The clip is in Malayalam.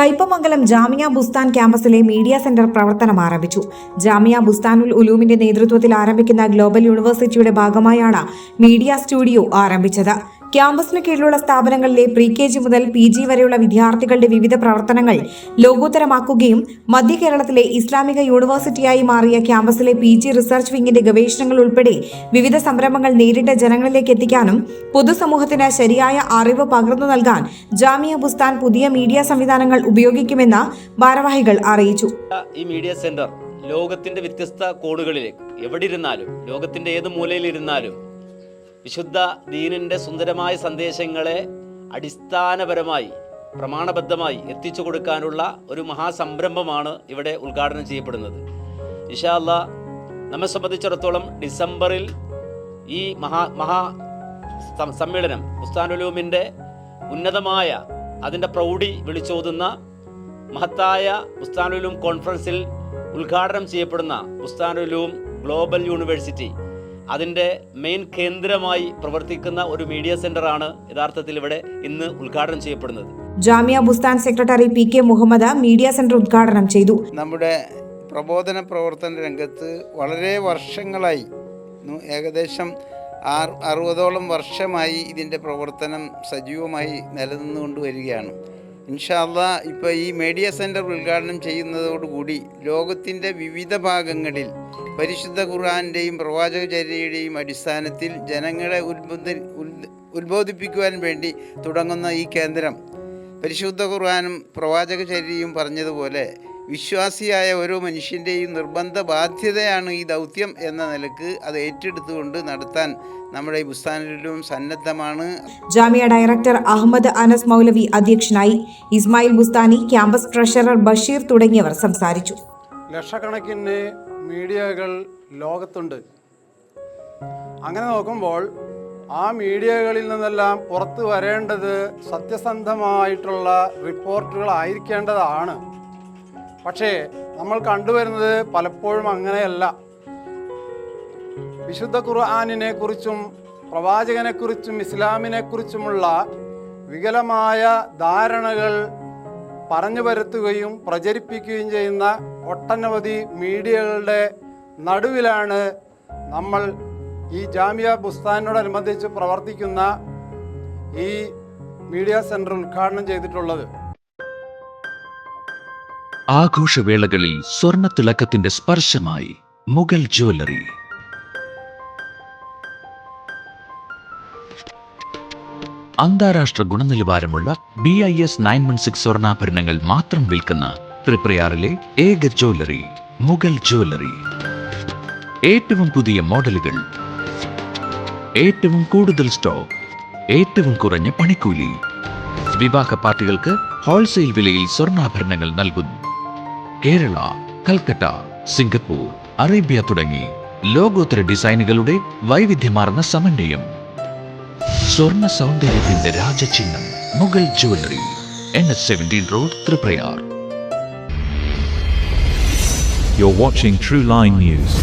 കയ്പമംഗലം ജാമിയ ബുസ്താൻ ക്യാമ്പസിലെ മീഡിയ സെന്റർ പ്രവർത്തനം ആരംഭിച്ചു. ജാമിയ ബുസ്താനുൽ ഉലൂമിന്റെ നേതൃത്വത്തിൽ ആരംഭിക്കുന്ന ഗ്ലോബൽ യൂണിവേഴ്സിറ്റിയുടെ ഭാഗമായാണ് മീഡിയ സ്റ്റുഡിയോ ആരംഭിച്ചത്. ക്യാമ്പസിന് കീഴിലുള്ള സ്ഥാപനങ്ങളിലെ പ്രീ-KG മുതൽ PG വരെയുള്ള വിദ്യാർത്ഥികളുടെ വിവിധ പ്രവർത്തനങ്ങൾ ലോകോത്തരമാക്കുകയും മധ്യ കേരളത്തിലെ ഇസ്ലാമിക യൂണിവേഴ്സിറ്റിയായി മാറിയ ക്യാമ്പസിലെ PG റിസർച്ച് വിങ്ങിന്റെ ഗവേഷണങ്ങൾ ഉൾപ്പെടെ വിവിധ സംരംഭങ്ങൾ നേരിട്ട് ജനങ്ങളിലേക്ക് എത്തിക്കാനും പൊതുസമൂഹത്തിന് ശരിയായ അറിവ് പകർന്നു നൽകാൻ ജാമിയ ബുസ്താൻ പുതിയ മീഡിയ സംവിധാനങ്ങൾ ഉപയോഗിക്കുമെന്ന് ഭാരവാഹികൾ അറിയിച്ചു. ഈ മീഡിയ സെന്റർ ലോകത്തിന്റെ വ്യത്യസ്ത കോണുകളിലേക്ക് എവിടെയിരുന്നാലും ലോകത്തിന്റെ ഏത് മൂലയിലിരുന്നാലും വിശുദ്ധ ദീനിന്റെ സുന്ദരമായ സന്ദേശങ്ങളെ അടിസ്ഥാനപരമായി പ്രമാണബദ്ധമായി എത്തിച്ചു കൊടുക്കാനുള്ള ഒരു മഹാസംരംഭമാണ് ഇവിടെ ഉദ്ഘാടനം ചെയ്യപ്പെടുന്നത്. ഇൻഷാ അല്ലാഹ് നമ്മെ സംബന്ധിച്ചിടത്തോളം ഡിസംബറിൽ ഈ മഹാ സമ്മേളനം ബുസ്താനുൽ ഉലൂമിൻ്റെ ഉന്നതമായ അതിൻ്റെ പ്രൗഢി വിളിച്ചോതുന്ന മഹത്തായ ബുസ്താനുൽ ഉലൂം കോൺഫറൻസിൽ ഉദ്ഘാടനം ചെയ്യപ്പെടുന്ന ബുസ്താനുൽ ഉലൂം ഗ്ലോബൽ യൂണിവേഴ്സിറ്റി അതിൻ്റെ മെയിൻ കേന്ദ്രമായി പ്രവർത്തിക്കുന്ന ഒരു മീഡിയ സെന്ററാണ് യഥാർത്ഥത്തിൽ ഇവിടെ ഇന്ന് ഉദ്ഘാടനം ചെയ്യപ്പെടുന്നത്. Jamia Bustan secretary PK Muhammad media centre ഉദ്ഘാടനം ചെയ്തു. നമ്മുടെ പ്രബോധന പ്രവർത്തന രംഗത്ത് വളരെ വർഷങ്ങളായി, ഏകദേശം 60ഓളം വർഷമായി ഇതിൻ്റെ പ്രവർത്തനം സജീവമായി നിലനിന്നുകൊണ്ട് വരികയാണ്. ഇൻഷാ അല്ലാഹ് ഇപ്പോൾ ഈ മീഡിയ സെൻറ്റർ ഉദ്ഘാടനം ചെയ്യുന്നതോടുകൂടി ലോകത്തിൻ്റെ വിവിധ ഭാഗങ്ങളിൽ പരിശുദ്ധ ഖുർആൻ്റെയും പ്രവാചകചര്യയുടെയും അടിസ്ഥാനത്തിൽ ജനങ്ങളെ ഉത്ബോധിപ്പിക്കുവാൻ വേണ്ടി തുടങ്ങുന്ന ഈ കേന്ദ്രം പരിശുദ്ധ ഖുർആനും പ്രവാചകചര്യയും പറഞ്ഞതുപോലെ വിശ്വാസിയായ ഓരോ മനുഷ്യൻ്റെയും നിർബന്ധ ബാധ്യതയാണ് ഈ ദൗത്യം എന്ന നിലക്ക് അത് ഏറ്റെടുത്തുകൊണ്ട് നടത്താൻ നമ്മുടെ ഈ ബുസ്താനുലും സന്നദ്ധമാണ്. ജാമിയ ഡയറക്ടർ അഹമ്മദ് അനസ് മൗലവി അധ്യക്ഷനായി. ഇസ്മായിൽ ബുസ്താനി, ക്യാമ്പസ് ട്രഷറർ ബഷീർ തുടങ്ങിയവർ സംസാരിച്ചു. ലക്ഷക്കണക്കിന് മീഡിയകൾ ലോകത്തുണ്ട്. അങ്ങനെ നോക്കുമ്പോൾ ആ മീഡിയകളിൽ നിന്നെല്ലാം പുറത്തു വരേണ്ടത് സത്യസന്ധമായിട്ടുള്ള റിപ്പോർട്ടുകളായിരിക്കേണ്ടതാണ്. പക്ഷേ നമ്മൾ കണ്ടുവരുന്നത് പലപ്പോഴും അങ്ങനെയല്ല. വിശുദ്ധ ഖുർആനിനെ കുറിച്ചും പ്രവാചകനെക്കുറിച്ചും ഇസ്ലാമിനെക്കുറിച്ചുമുള്ള വികലമായ ധാരണകൾ പറഞ്ഞു വരുത്തുകയും പ്രചരിപ്പിക്കുകയും ചെയ്യുന്ന ഒട്ടനവധി മീഡിയകളുടെ നടുവിലാണ് നമ്മൾ ഈ ജാമിയ ബുസ്താനോടനുബന്ധിച്ച് പ്രവർത്തിക്കുന്ന ഈ മീഡിയ സെൻറ്റർ ഉദ്ഘാടനം ചെയ്തിട്ടുള്ളത്. ആഘോഷവേളകളിൽ സ്വർണ്ണത്തിളക്കത്തിന്റെ സ്പർശമായി മുഗൾ ജ്വല്ലറി. അന്താരാഷ്ട്ര ഗുണനിലവാരമുള്ള BIS 916 സ്വർണ്ണാഭരണങ്ങൾ മാത്രം വിൽക്കുന്ന തൃപ്രയാറിലെ ഏക ജ്വല്ലറി മുഗൾ ജ്വല്ലറി. ഏറ്റവും പുതിയ മോഡലുകൾ, ഏറ്റവും കൂടുതൽ സ്റ്റോക്ക്, ഏറ്റവും കുറഞ്ഞ പണിക്കൂലി. വിവാഹ പാർട്ടികൾക്ക് ഹോൾസെയിൽ വിലയിൽ സ്വർണ്ണാഭരണങ്ങൾ നൽകുന്നു. കേരള, കൽക്കട്ട, സിംഗപ്പൂർ, അറേബ്യ തുടങ്ങി ലോകോത്തര ഡിസൈനുകളുടെ വൈവിധ്യമാർന്ന സമന്വയം. സ്വർണ്ണ സൗന്ദര്യത്തിന്റെ രാജചിഹ്നം Mughal jewellery, NH17 road, Triprayar. You're watching True Line News.